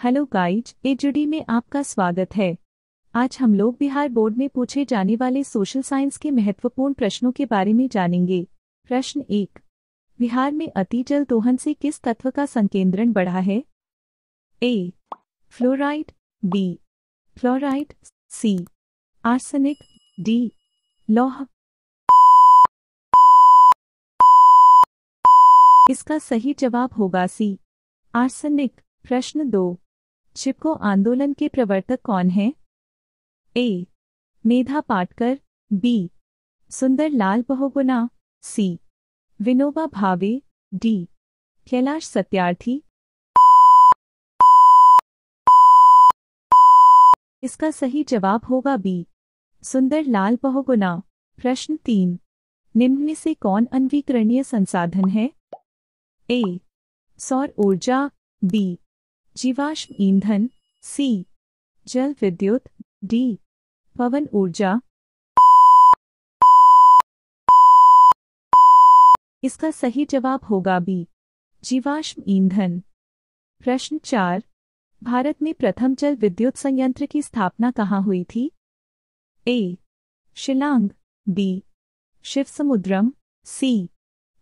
Hello guys, एजुडी में आपका स्वागत है। आज हम लोग बिहार बोर्ड में पूछे जाने वाले सोशल साइंस के महत्वपूर्ण प्रश्नों के बारे में जानेंगे। प्रश्न 1। बिहार में अति जल दोहन से किस तत्व का संकेंद्रण बढ़ा है? A. Fluoride, B. Fluoride, C. Arsenic, D. लौह। इसका सही जवाब होगा सी. आर्सेनिक। प्रश्न 2। चिपको आंदोलन के प्रवर्तक कौन हैं? ए. मेधा पाटकर, बी. सुंदरलाल बहुगुणा, सी. विनोबा भावे, डी. कैलाश सत्यार्थी। इसका सही जवाब होगा बी. सुंदरलाल बहुगुणा। प्रश्न 3। निम्न में से कौन अनवीकरणीय संसाधन है? ए. सौर ऊर्जा, बी. जीवाश्म ईंधन, सी. जल विद्युत, डी. पवन ऊर्जा। इसका सही जवाब होगा बी. जीवाश्म ईंधन। प्रश्न 4। भारत में प्रथम जल विद्युत संयंत्र की स्थापना कहाँ हुई थी? ए. शिलांग, बी. शिवसमुद्रम, सी.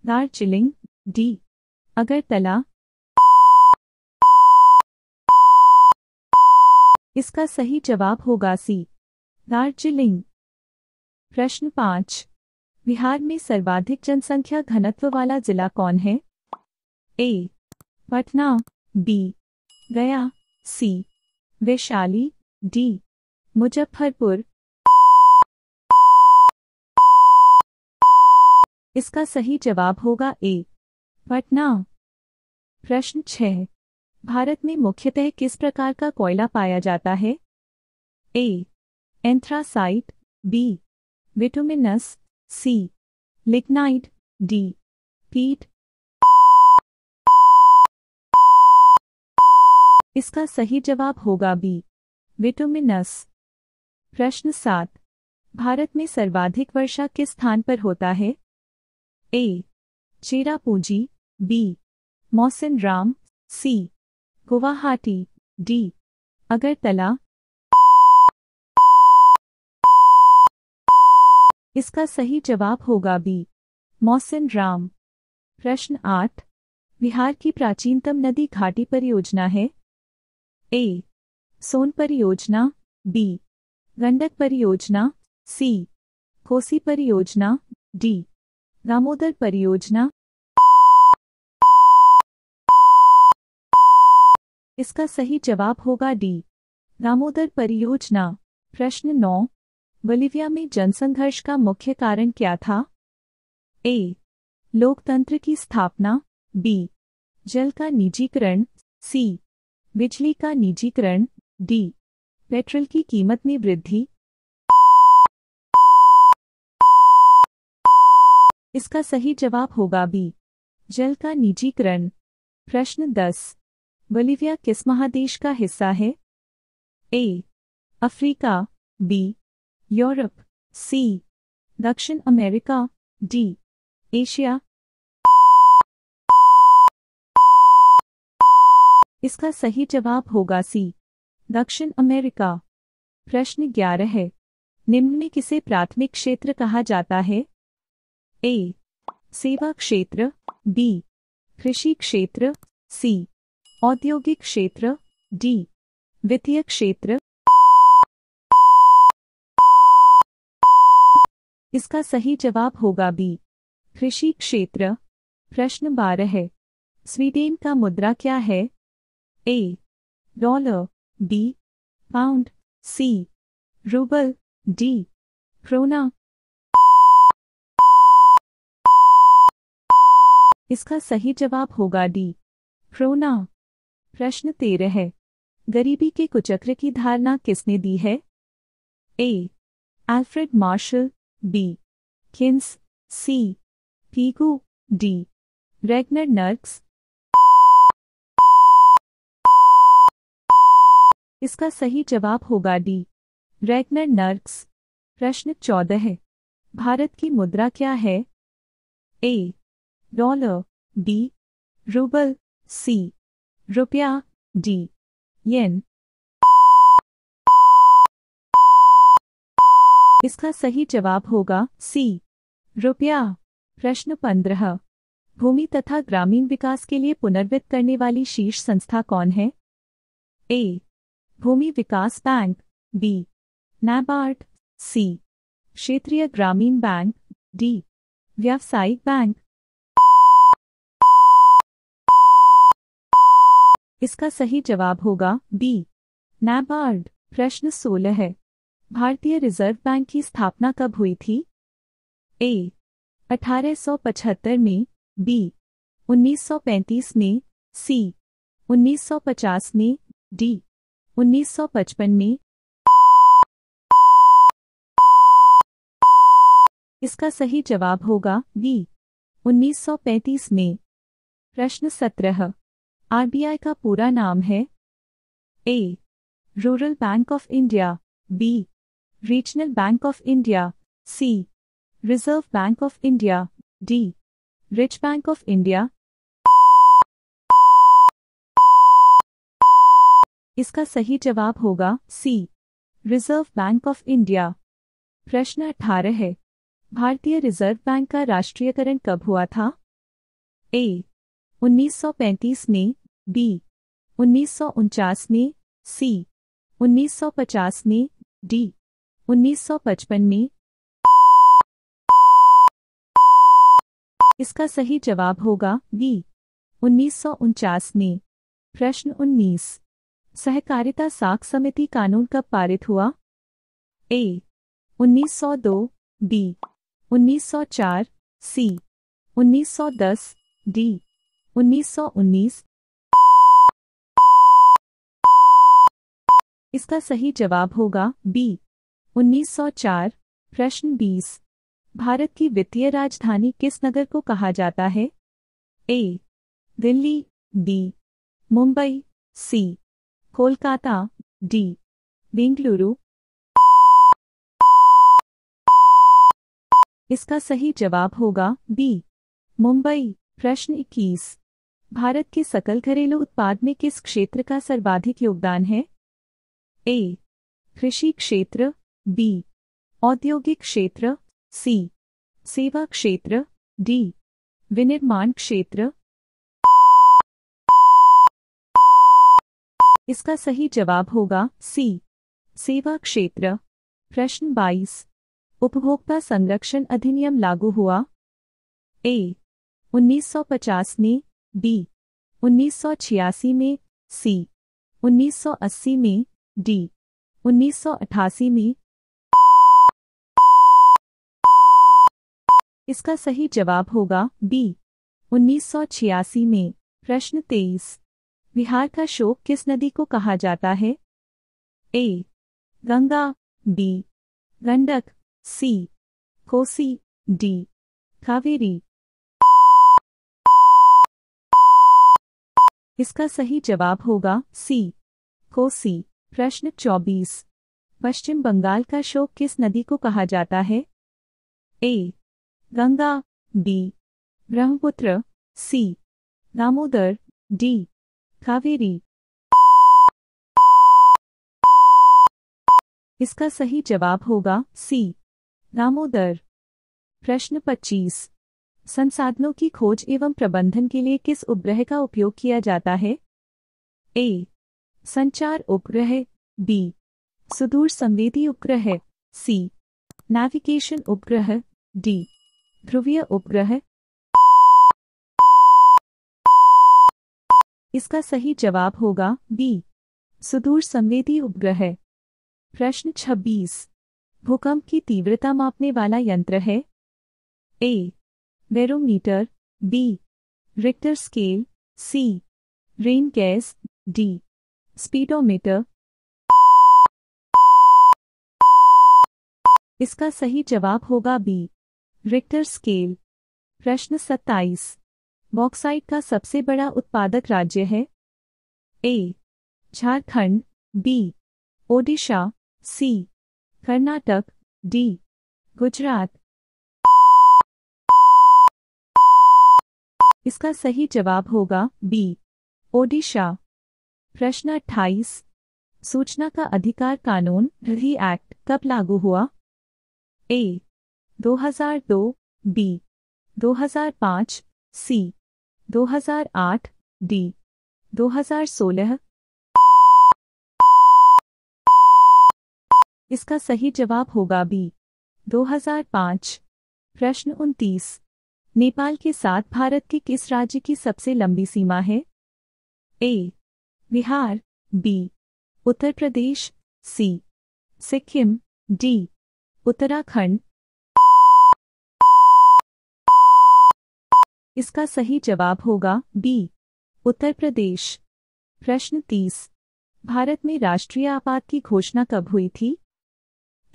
दार्जिलिंग, डी. अगरतला। इसका सही जवाब होगा सी. दार्जिलिंग। प्रश्न 5। बिहार में सर्वाधिक जनसंख्या घनत्व वाला जिला कौन है? ए. पटना, बी. गया, सी. वैशाली, डी. मुजफ्फरपुर। इसका सही जवाब होगा ए. पटना। प्रश्न 6। भारत में मुख्यतः किस प्रकार का कोयला पाया जाता है? A. Anthracite, B. Bituminous, C. Lignite, D. Peat. इसका सही जवाब होगा बी. बिटुमिनस। प्रश्न 7। भारत में सर्वाधिक वर्षा किस स्थान पर होता है? ए. चेरापूंजी, बी. मौसिनराम, सी. गुवाहाटी, डी. अगरतला। इसका सही जवाब होगा बी. मौसिनराम। प्रश्न 8। बिहार की प्राचीनतम नदी घाटी परियोजना है? ए. सोन परियोजना, बी. गंडक परियोजना, सी. कोसी परियोजना, डी. दामोदर परियोजना। इसका सही जवाब होगा डी. दामोदर परियोजना। प्रश्न 9। बोलिविया में जनसंघर्ष का मुख्य कारण क्या था? ए. लोकतंत्र की स्थापना, बी. जल का निजीकरण, सी. बिजली का निजीकरण, डी. पेट्रोल की कीमत में वृद्धि। इसका सही जवाब होगा बी. जल का निजीकरण। प्रश्न 10। बोलिविया किस महादेश का हिस्सा है? A. Africa, B. Europe, C. दक्षिण अमेरिका, डी. एशिया। इसका सही जवाब होगा सी. दक्षिण अमेरिका। प्रश्न 11 है। निम्न में किसे प्राथमिक क्षेत्र कहा जाता है? ए. सेवा क्षेत्र, बी. कृषि क्षेत्र, सी. औद्योगिक क्षेत्र, डी. वित्तीय क्षेत्र। इसका सही जवाब होगा बी. कृषि क्षेत्र। प्रश्न 12 है। स्वीडन का मुद्रा क्या है? A. Dollar, B. Pound, C. Rouble, D. Krona. इसका सही जवाब होगा डी. क्रोना। प्रश्न 13 है। गरीबी के कुचक्र की धारणा किसने दी है? A. Alfred Marshall, B. Keynes, C. Pigou, D. Ragnar Nurkse. इसका सही जवाब होगा डी. रेगनर नर्क्स। प्रश्न 14 है। भारत की मुद्रा क्या है? A. Dollar, B. Rouble, C. रुपया, डी. येन। इसका सही जवाब होगा सी, रुपया। प्रश्न 15। भूमि तथा ग्रामीण विकास के लिए पुनर्वित्त करने वाली शीर्ष संस्था कौन है? ए, भूमि विकास बैंक, बी, नाबार्ड, सी, क्षेत्रीय ग्रामीण बैंक, डी, व्यावसायिक बैंक। इसका सही जवाब होगा बी, नाबार्ड। प्रश्न 16 है। भारतीय रिजर्व बैंक की स्थापना कब हुई थी? ए, 1875 में, बी, 1935 में, सी, 1950 में, डी, 1955 में। इसका सही जवाब होगा बी, 1935 में। प्रश्न 17। आरबीआई का पूरा नाम है? A, rural bank of India, B, regional bank of India, C, reserve bank of India, D, rich bank of India. इसका सही जवाब होगा C, reserve bank of India. प्रश्न 18 है। भारतीय रिजर्व बैंक का राष्ट्रीयकरण कब हुआ था? ए, 1935 में, बी, 1949 में, सी, 1950 में, डी, 1955 में। इसका सही जवाब होगा बी, 1949 में। प्रश्न 19। सहकारिता साख समिति कानून कब पारित हुआ? ए, 1902, बी, 1904, सी, 1910, डी, 1919। इसका सही जवाब होगा बी, 1904। प्रश्न 20। भारत की वित्तीय राजधानी किस नगर को कहा जाता है? ए, दिल्ली, बी, मुंबई, सी, कोलकाता, डी, बेंगलुरु। इसका सही जवाब होगा बी, मुंबई। प्रश्न 21। भारत के सकल घरेलू उत्पाद में किस क्षेत्र का सर्वाधिक योगदान है? ए, कृषि क्षेत्र, बी, औद्योगिक क्षेत्र, सी, सेवा क्षेत्र, डी, विनिर्माण क्षेत्र। इसका सही जवाब होगा सी, सेवा क्षेत्र। प्रश्न 22। उपभोक्ता संरक्षण अधिनियम लागू हुआ? ए, 1950 में, बी, 1986 में, सी, 1980 में, डी, 1988 में। इसका सही जवाब होगा बी, 1986 में। प्रश्न 23। बिहार का शोक किस नदी को कहा जाता है? ए, गंगा, बी, गंडक, सी, कोसी, डी, कावेरी। इसका सही जवाब होगा सी, कोसी। प्रश्न 24। पश्चिम बंगाल का शोक किस नदी को कहा जाता है? ए, गंगा, बी, ब्रह्मपुत्र, सी, दामोदर, डी, कावेरी। इसका सही जवाब होगा सी, दामोदर। प्रश्न 25। संसाधनों की खोज एवं प्रबंधन के लिए किस उपग्रह का उपयोग किया जाता है? ए, संचार उपग्रह, बी, सुदूर संवेदी उपग्रह, सी, नेविगेशन उपग्रह, डी, ध्रुवीय उपग्रह। इसका सही जवाब होगा बी, सुदूर संवेदी उपग्रह। प्रश्न 26। भूकंप की तीव्रता मापने वाला यंत्र है? ए, बैरोमीटर, बी, रिक्टर स्केल, सी, रेन गैस, डी, स्पीडोमीटर। इसका सही जवाब होगा बी, रिक्टर स्केल। प्रश्न 27। बॉक्साइट का सबसे बड़ा उत्पादक राज्य है? ए, झारखंड, बी, ओडिशा, सी, कर्नाटक, डी, गुजरात। इसका सही जवाब होगा बी, ओडिशा। प्रश्न 28। सूचना का अधिकार कानून री एक्ट कब लागू हुआ? ए 2002, बी 2005, सी 2008, डी 2016। इसका सही जवाब होगा बी 2005। प्रश्न 29। नेपाल के साथ भारत के किस राज्य की सबसे लंबी सीमा है? ए बिहार, बी उत्तर प्रदेश, सी सिक्किम, डी उत्तराखंड। इसका सही जवाब होगा बी उत्तर प्रदेश। प्रश्न 30। भारत में राष्ट्रीय आपात की घोषणा कब हुई थी?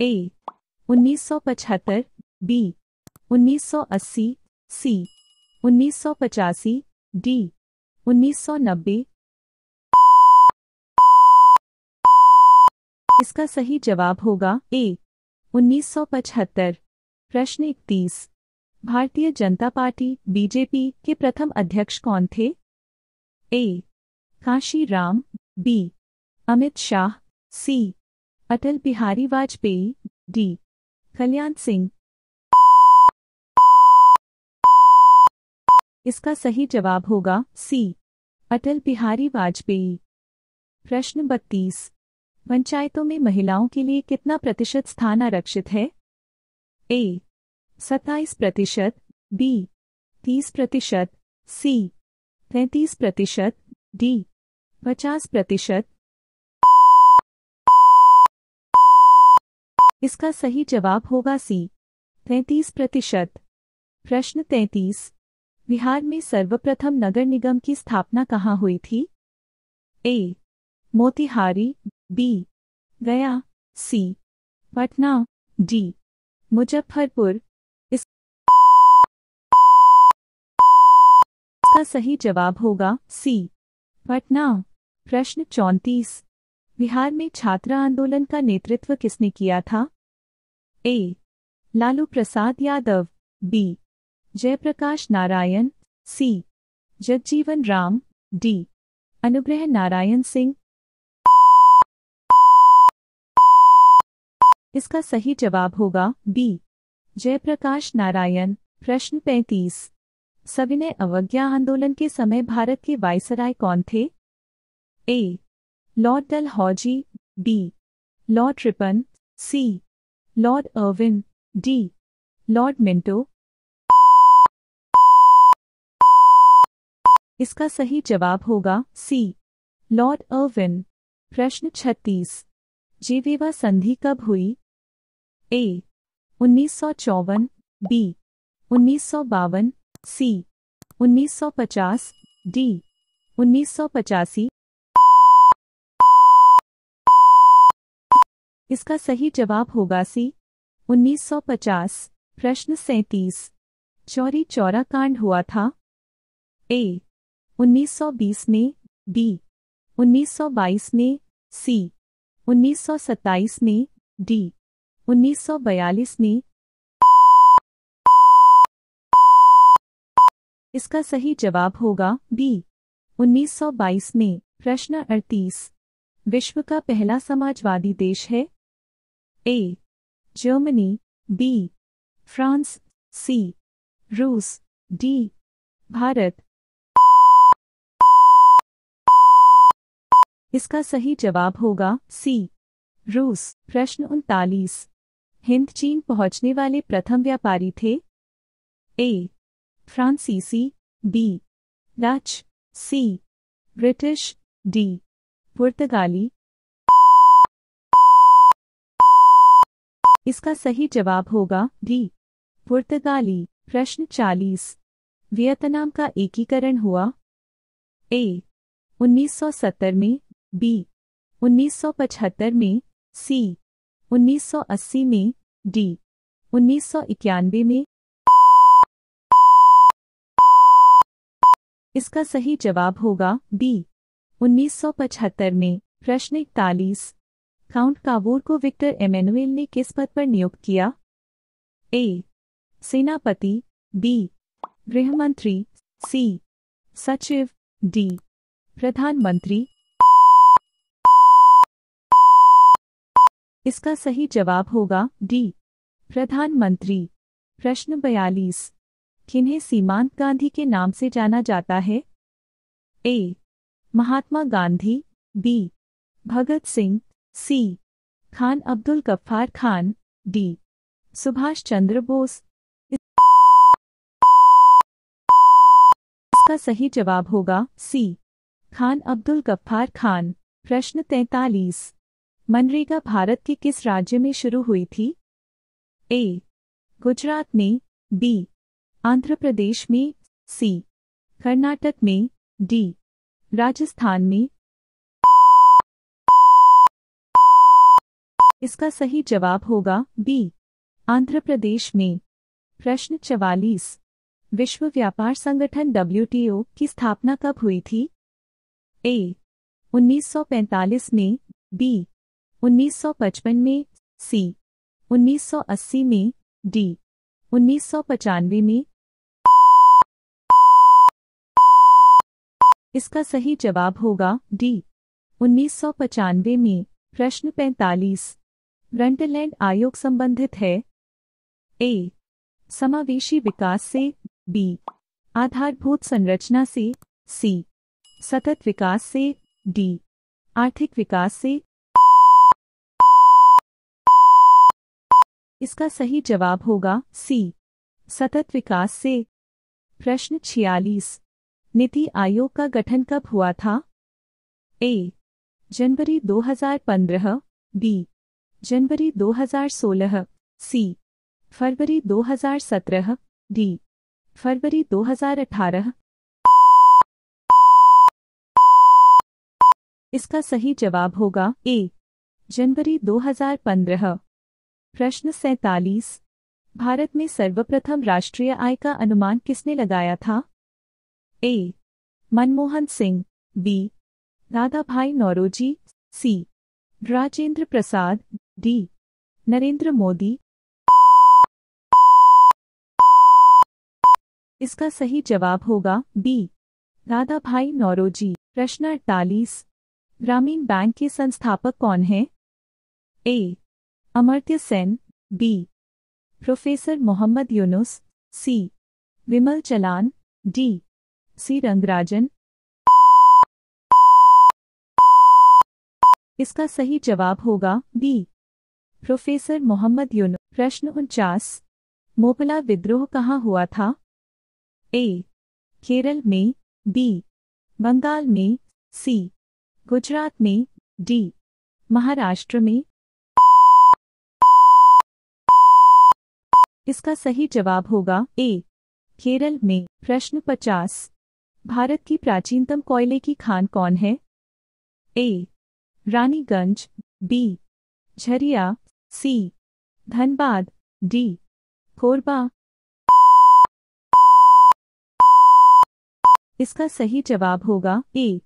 ए 1975, बी 1980, सी 1985, डी 1990। इसका सही जवाब होगा ए 1975। प्रश्न 31। भारतीय जनता पार्टी बीजेपी के प्रथम अध्यक्ष कौन थे? ए कांशी राम, बी अमित शाह, सी अटल बिहारी वाजपेयी, डी कल्याण सिंह। इसका सही जवाब होगा सी अटल बिहारी वाजपेयी। प्रश्न 32। पंचायतों में महिलाओं के लिए कितना प्रतिशत स्थान आरक्षित है? ए 27%, बी 30%, सी 33%, डी 50%। इसका सही जवाब होगा सी 33%। प्रश्न 33। बिहार में सर्वप्रथम नगर निगम की स्थापना कहाँ हुई थी? ए मोतिहारी, बी गया, सी पटना, डी मुजफ्फरपुर। इसका सही जवाब होगा सी पटना। प्रश्न 34। बिहार में छात्र आंदोलन का नेतृत्व किसने किया था? ए लालू प्रसाद यादव, बी जयप्रकाश नारायण, सी जगजीवन राम, डी अनुग्रह नारायण सिंह। इसका सही जवाब होगा बी जयप्रकाश नारायण। प्रश्न 35। सविनय अवज्ञा आंदोलन के समय भारत के वायसराय कौन थे? A Lord Dalhousie, B Lord Ripon, C Lord Irwin, D Lord Minto. इसका सही जवाब होगा सी लॉर्ड अर्विन। प्रश्न 36। जेनेवा संधि कब हुई? ए 1954, बी 1952, सी 1950, डी 1985। इसका सही जवाब होगा सी 1950। प्रश्न 37। चौरी चौरा कांड हुआ था? ए 1920 में, बी 1922 में, सी 1927 में, डी 1942 में। इसका सही जवाब होगा बी 1922 में। प्रश्न 38। विश्व का पहला समाजवादी देश है? ए जर्मनी, बी फ्रांस, सी रूस, डी भारत। इसका सही जवाब होगा सी रूस। प्रश्न 39। हिंद चीन पहुंचने वाले प्रथम व्यापारी थे? ए फ्रांसीसी, बी डच, सी ब्रिटिश, डी पुर्तगाली। इसका सही जवाब होगा डी पुर्तगाली। प्रश्न 40। वियतनाम का एकीकरण हुआ? ए 1970 में, बी 1975 में, सी 1980 में, डी 1991 में। इसका सही जवाब होगा बी 1975 में। प्रश्न 41। काउंट कावूर को विक्टर एमेनुएल ने किस पद पर नियुक्त किया? ए सेनापति, बी गृहमंत्री, सी सचिव, डी प्रधानमंत्री। इसका सही जवाब होगा डी प्रधानमंत्री। प्रश्न 42, किन्हें सीमांत गांधी के नाम से जाना जाता है? ए महात्मा गांधी, बी भगत सिंह, सी खान अब्दुल गफ्फार खान, डी सुभाष चंद्र बोस। इसका सही जवाब होगा सी खान अब्दुल गफ्फार खान। प्रश्न 43, मनरेगा भारत के किस राज्य में शुरू हुई थी? ए गुजरात में, बी आंध्र प्रदेश में, सी कर्नाटक में, डी राजस्थान में। इसका सही जवाब होगा बी आंध्र प्रदेश में। प्रश्न 44, विश्व व्यापार संगठन WTO की स्थापना कब हुई थी? ए 1945 में, बी 1955 में, सी 1980 में, डी 1995 में। इसका सही जवाब होगा डी 1995 में। प्रश्न 45, ब्रंटलैंड आयोग संबंधित है? ए समावेशी विकास से, बी आधारभूत संरचना से, सी सतत विकास से, डी आर्थिक विकास से। इसका सही जवाब होगा सी सतत विकास से। प्रश्न 46, नीति आयोग का गठन कब हुआ था? ए जनवरी 2015, बी जनवरी 2016, सी फरवरी 2017, डी फरवरी 2018। इसका सही जवाब होगा ए जनवरी 2015। प्रश्न 47, भारत में सर्वप्रथम राष्ट्रीय आय का अनुमान किसने लगाया था? ए मनमोहन सिंह, बी दादाभाई नौरोजी, सी राजेंद्र प्रसाद, डी नरेंद्र मोदी। इसका सही जवाब होगा बी दादाभाई नौरोजी। प्रश्न 48, ग्रामीण बैंक के संस्थापक कौन हैं? ए अमर्त्य सेन, बी प्रोफेसर मोहम्मद यूनुस, सी विमल चलान, डी सी रंगराजन। इसका सही जवाब होगा बी प्रोफेसर मोहम्मद यूनुस। प्रश्न 49, मोपला विद्रोह कहाँ हुआ था? ए केरल में, बी बंगाल में, सी गुजरात में, डी महाराष्ट्र में। इसका सही जवाब होगा ए केरल में। प्रश्न 50, भारत की प्राचीनतम कोयले की खान कौन है? ए रानीगंज, बी झरिया, सी धनबाद, डी कोरबा। इसका सही जवाब होगा ए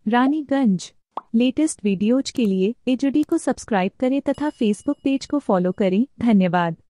रानीगंज। लेटेस्ट वीडियोज के लिए एजुडी को सब्सक्राइब करें तथा फेसबुक पेज को फॉलो करें। धन्यवाद।